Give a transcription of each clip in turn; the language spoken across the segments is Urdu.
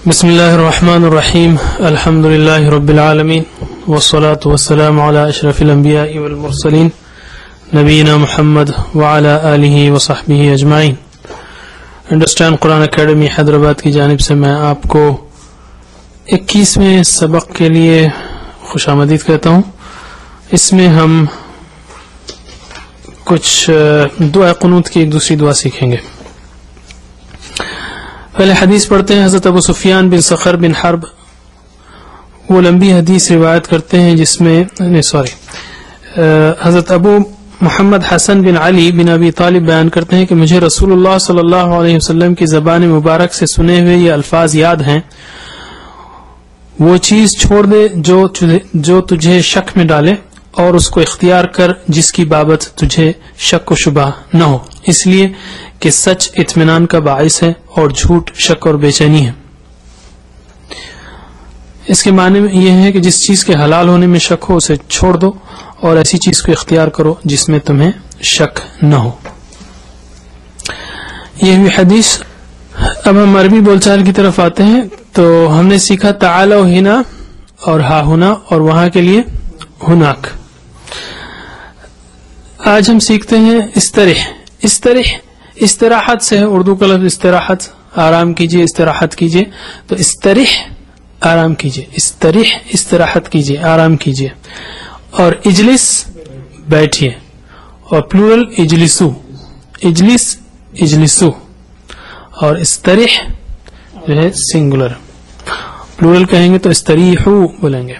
بسم اللہ الرحمن الرحیم الحمد للہ رب العالمین والصلاة والسلام علی اشرف الانبیاء والمرسلین نبینا محمد وعلی آلہ وصحبہ اجمعین۔ انڈرسٹینڈ قرآن اکیڈمی حیدرآباد کی جانب سے میں آپ کو 21ویں سبق کے لیے خوش آمدید کہتا ہوں۔ اس میں ہم کچھ دعا قنوت کی ایک دوسری دعا سیکھیں گے۔ پہلے حدیث پڑھتے ہیں۔ حضرت ابو سفیان بن صخر بن حرب وہ لمبی حدیث روایت کرتے ہیں جس میں حضرت ابو محمد حسن بن علی بن ابی طالب بیان کرتے ہیں کہ مجھے رسول اللہ صلی اللہ علیہ وسلم کی زبان مبارک سے سنے ہوئے یہ الفاظ یاد ہیں: وہ چیز چھوڑ دے جو تجھے شک میں ڈالے، اور اس کو اختیار کر جس کی بابت تجھے شک و شبہ نہ ہو، اس لیے کہ سچ اطمینان کا باعث ہے اور جھوٹ شک اور بے چینی ہے۔ اس کے معنی یہ ہے کہ جس چیز کے حلال ہونے میں شک ہو اسے چھوڑ دو، اور ایسی چیز کو اختیار کرو جس میں تمہیں شک نہ ہو۔ یہ بھی حدیث۔ اب ہم عربی بول چال کی طرف آتے ہیں۔ تو ہم نے سیکھا تعالوا ہنا اور ہا ہونا، اور وہاں کے لیے ہناک۔ آج ہم سیکھتے ہیں استراحت سے ہے، اردو کا لفظ استراحت، آرام کیجئے، استراحت کیجئے۔ تو استرح آرام کیجئے، استراحت کیجئے، آرام کیجئے۔ اور اجلس بیٹھیے، اور پلورل اجلسو، اجلسو۔ اور استرح جو ہے سنگولر، پلورل کہیں گے تو استریحو بولیں گے۔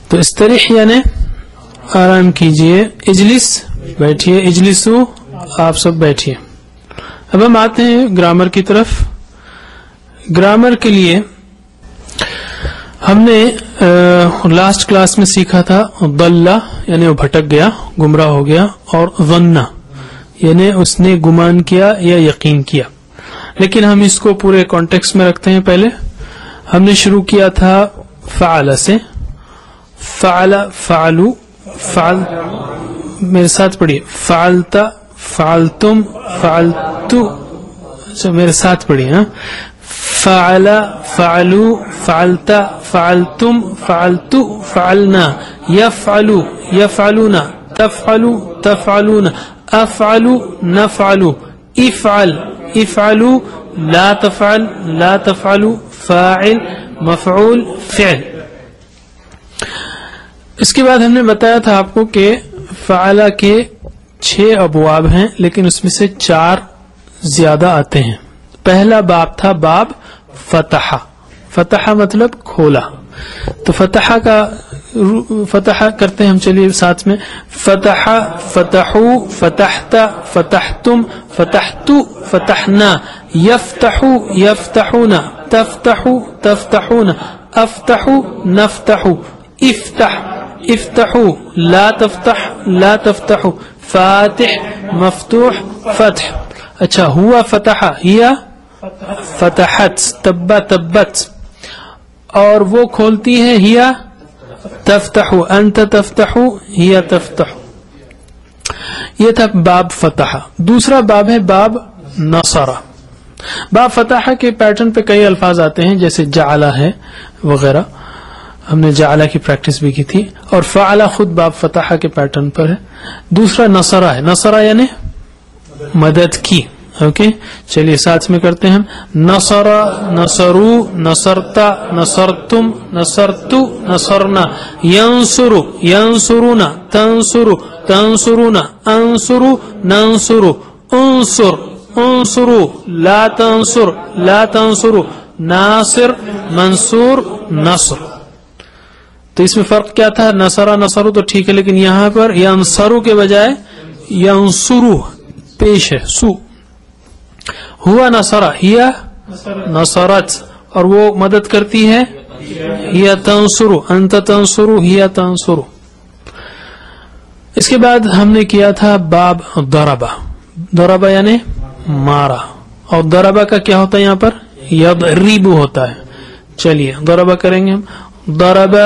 تو استرح یعنی آرام کیجئے، اجلس بیٹھیے، اجلسو آپ سب بیٹھیے۔ اب ہم آتے ہیں گرامر کی طرف۔ گرامر کے لیے ہم نے لاسٹ کلاس میں سیکھا تھا ضل یعنی وہ بھٹک گیا، گمراہ ہو گیا، اور ظن یعنی اس نے گمان کیا یا یقین کیا۔ لیکن ہم اس کو پورے کانٹیکسٹ میں رکھتے ہیں۔ پہلے ہم نے شروع کیا تھا فعل سے، فعل، فعلو، فعل، میرے ساتھ پڑھیے، فعلتا، فعلتم، فعلتو، اچھا میرے ساتھ پڑھیے، ہاں، فعل، فعلو، فعلتا، فعلتم، فعلتو، فعلنا، یفعلو، یفعلون، تفعلو، تفعلون، افعلو، نفعلو، افعل، افعلو، لا تفعل، لا تفعلو، فاعل، مفعول، فعل۔ اس کے بعد ہم نے بتایا تھا آپ کو کہ فعلہ کے 6 ابواب ہیں، لیکن اس میں سے 4 زیادہ آتے ہیں۔ پہلا باب تھا باب فتح، فتح مطلب کھولا۔ تو فتح کرتے ہیں ہم، چلیے ساتھ میں، فتح، فتحو، فتحت، فتحتم، فتحتو، فتحنا، یفتحو، یفتحون، تفتحو، تفتحون، افتحو، نفتحو، افتح، افتحو، لا تفتح، لا تفتحو، فاتح، مفتوح، فتح۔ اچھا، ہوا فتح، ہیا فتحت، تبا تبت، اور وہ کھولتی ہے، ہیا تفتحو، انت تفتحو، ہیا تفتحو۔ یہ تھا باب فتح۔ دوسرا باب ہے باب نصر۔ باب فتح کے پیٹرن پہ کئی الفاظ آتے ہیں، جیسے جعلہ ہے وغیرہ، ہم نے جعلہ کی پریکٹس بھی کی تھی، اور فعلہ خود باب فتح کے پیٹرن پر ہے۔ دوسرا نصرہ ہے، نصرہ یعنی مدد کی۔ اوکے، چلیے ساتھ میں کرتے ہیں ہم، نصر، نصرو، نصرتا، نصرتم، نصرتو، نصرنا، ینصر، ینصرون، تنصر، تنصرون، انصر، ننصر، انصر، انصروا، لا تنصر، لا تنصر، ناصر، منصور، نصر۔ تو اس میں فرق کیا تھا؟ نصرہ، نصرو تو ٹھیک ہے، لیکن یہاں پر ینصرو کے بجائے ینصرو پیش ہے، سو۔ ہوا نصرہ، ہیا نصرت، اور وہ مدد کرتی ہے، ہیا تنصرو، انت تنصرو، ہیا تنصرو۔ اس کے بعد ہم نے کیا تھا باب ضربہ۔ ضربہ یعنی مارا، اور ضربہ کا کیا ہوتا ہے یہاں پر؟ یضرب ہوتا ہے۔ چلیے ضربہ کریں گے ہم، ضرب،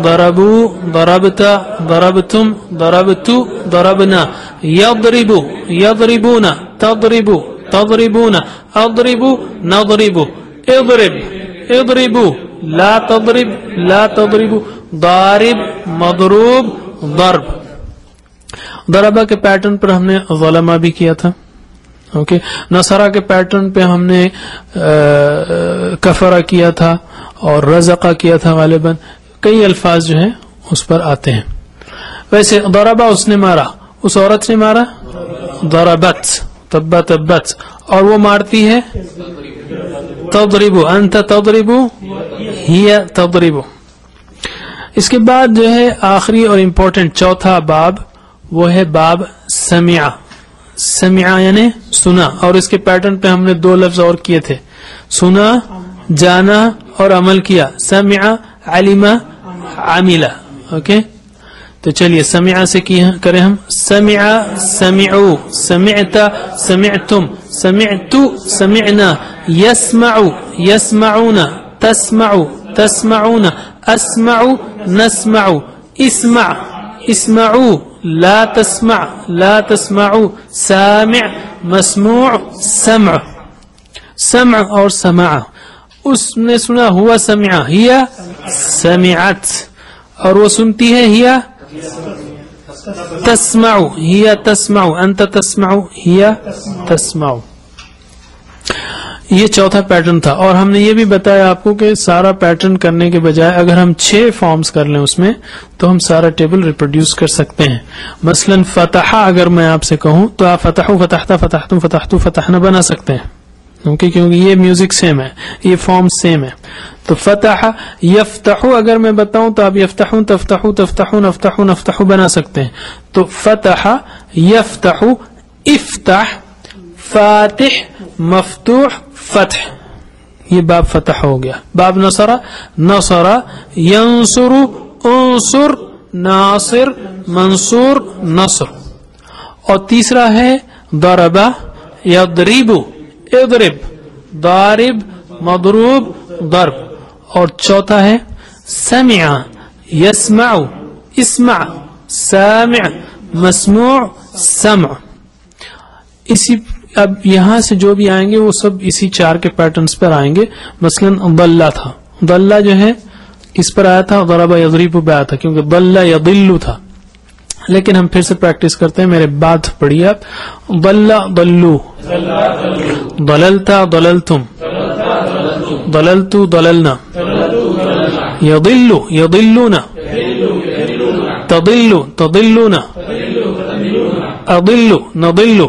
ضربو، ضربت، ضربتم، ضربتو، ضربنا، یضرب، یضربون، تضرب، تضربون اضربوا نضرب اضرب اضربوا لا تضرب لا تضربوا ضارب مضروب ضرب. ضربہ کے پیٹرن پر ہم نے ظلمہ بھی کیا تھا. اوکے نصرہ کے پیٹرن پہ ہم نے کفرہ کیا تھا اور رزقہ کیا تھا. غالباً کئی الفاظ جو ہیں اس پر آتے ہیں. ویسے ضربہ اس نے مارا, اس عورت نے مارا ضربت تبا تبت, اور وہ مارتی ہے تضرب انت تضرب ہی تضرب. اس کے بعد جو ہے آخری اور امپورٹنٹ چوتھا باب وہ ہے باب سمع. سمع یعنی سنا, اور اس کے پیٹرن پہ ہم نے دو لفظ اور کیے تھے, سنا جانا اور عمل کیا. سمع علم عمل. اوکے تو چلیے سمع سے کریں ہم. سمع سمعوا سمعت سمعتم سمعت سمعنا يسمع يسمعون تسمع تسمعون اسمع نسمع اسمع اسمعوا لا تسمع لا تسمعوا سامع مسموع سمع. سمع اور سمع, اس نے سنا ہوا سمع ہی سمعت, اور وہ سنتی ہے ہی تسمع ہی تسمع انت تسمع ہی تسمع. یہ چوتھا پیٹرن تھا. اور ہم نے یہ بھی بتایا آپ کو کہ سارا پیٹرن کرنے کے بجائے اگر ہم 6 فارمز کر لیں اس میں تو ہم سارا ٹیبل ریپروڈیوس کر سکتے ہیں. مثلا فتح اگر میں آپ سے کہوں تو آپ فتحو فتحتا فتحتم فتحتو فتحنا بنا سکتے ہیں, کیونکہ یہ میوزک سیم ہے, یہ فارم سیم ہے. تو فتح یفتحو اگر میں بتاؤں تو آپ یفتحون تفتحو تفتحون افتحون افتحو بنا سکتے ہیں. تو فتح یفتحو افتح فاتح مفتوح فتح, یہ باب فتح ہو گیا. باب نصر نصر ینصر انصر ناصر منصور نصر. اور تیسرا ہے ضرب یضرب اضرب ضارب مضروب ضرب. اور چوتھا ہے سمع یسمع اسمع سامع مسموع سمع. اسی اب یہاں سے جو بھی آئیں گے وہ سب اسی 4 کے پیٹرنز پر آئیں گے. مثلا ضلع تھا, ضلع جو ہے کس پر آیا تھا؟ ضرب یضرب پہ آیا تھا, کیونکہ ضل یضل تھا. لیکن ہم پھر سے پریکٹس کرتے ہیں, میرے بعد پڑھیے آپ. ضل ضلوا ضللت ضللتم ضللت ضللنا يضل يضلون تضل تضلون أضل نضل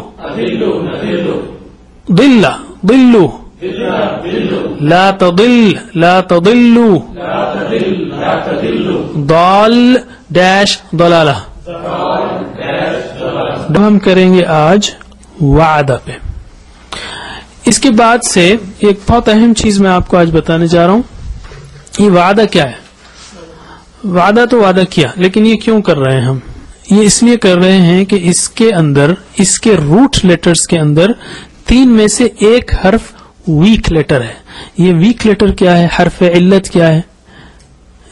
ضل ضلوا لا تضل لا تضلوا ضال ڈیش ضلالہ. ہم کریں گے آج وعدہ پہ. اس کے بعد سے ایک بہت اہم چیز میں آپ کو آج بتانے جا رہا ہوں. یہ وعدہ کیا ہے؟ وعدہ تو وعدہ کیا, لیکن یہ کیوں کر رہے ہیں ہم؟ یہ اس لیے کر رہے ہیں کہ اس کے اندر, اس کے روٹ لیٹرز کے اندر 3 میں سے ایک حرف ویک لیٹر ہے. یہ ویک لیٹر کیا ہے؟ حرف علت کیا ہے؟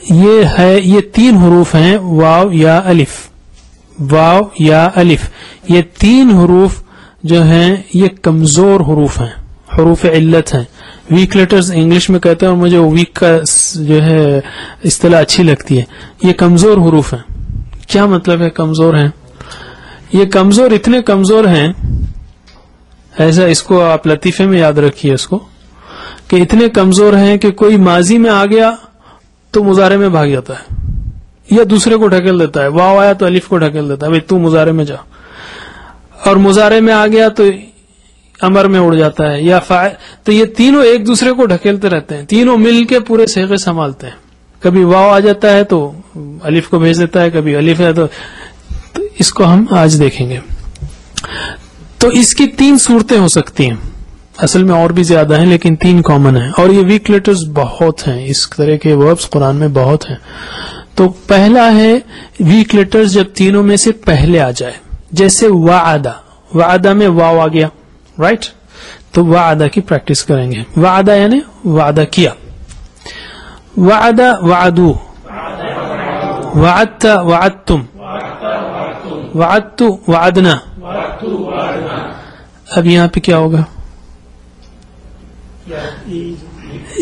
یہ 3 حروف ہیں, واو یا الف, واو یا الف. یہ 3 حروف جو ہیں یہ کمزور حروف ہیں, حروف علت ہیں. ویک لیٹرز انگلش میں کہتے ہیں, اور مجھے ویک کا جو ہے اصطلاح اچھی لگتی ہے. یہ کمزور حروف ہیں. کیا مطلب ہے کمزور ہیں؟ یہ کمزور اتنے کمزور ہیں, ایسا اس کو آپ لطیفے میں یاد رکھیے اس کو, کہ اتنے کمزور ہیں کہ کوئی ماضی میں آ گیا تو مضارع میں بھاگ جاتا ہے, یا دوسرے کو ڈھکیل دیتا ہے. واو آیا تو الف کو ڈھکیل دیتا ہے, بھائی تو مضارع میں جا. اور مضارع میں آ گیا تو امر میں اڑ جاتا ہے, یا فاعل. تو یہ تینوں ایک دوسرے کو ڈھکیلتے رہتے ہیں, تینوں مل کے پورے صیغے سنبھالتے ہیں. کبھی واو آ جاتا ہے تو الف کو بھیج دیتا ہے, کبھی الف ہے تو اس کو ہم آج دیکھیں گے. تو اس کی 3 صورتیں ہو سکتی ہیں, اصل میں اور بھی زیادہ ہیں لیکن 3 کامن ہیں. اور یہ ویک لیٹرز بہت ہیں, اس طرح کے وربز قرآن میں بہت ہیں. تو پہلا ہے ویک لیٹرز جب تینوں میں سے پہلے آ جائے, جیسے وعدہ. وعدہ میں واو آ گیا, رائٹ؟ تو وعدہ کی پریکٹس کریں گے. وعدہ یعنی وعدہ کیا. وعدہ وعدو, وعدت وعدتم, وعدت وعدنا. اب یہاں پہ کیا ہوگا؟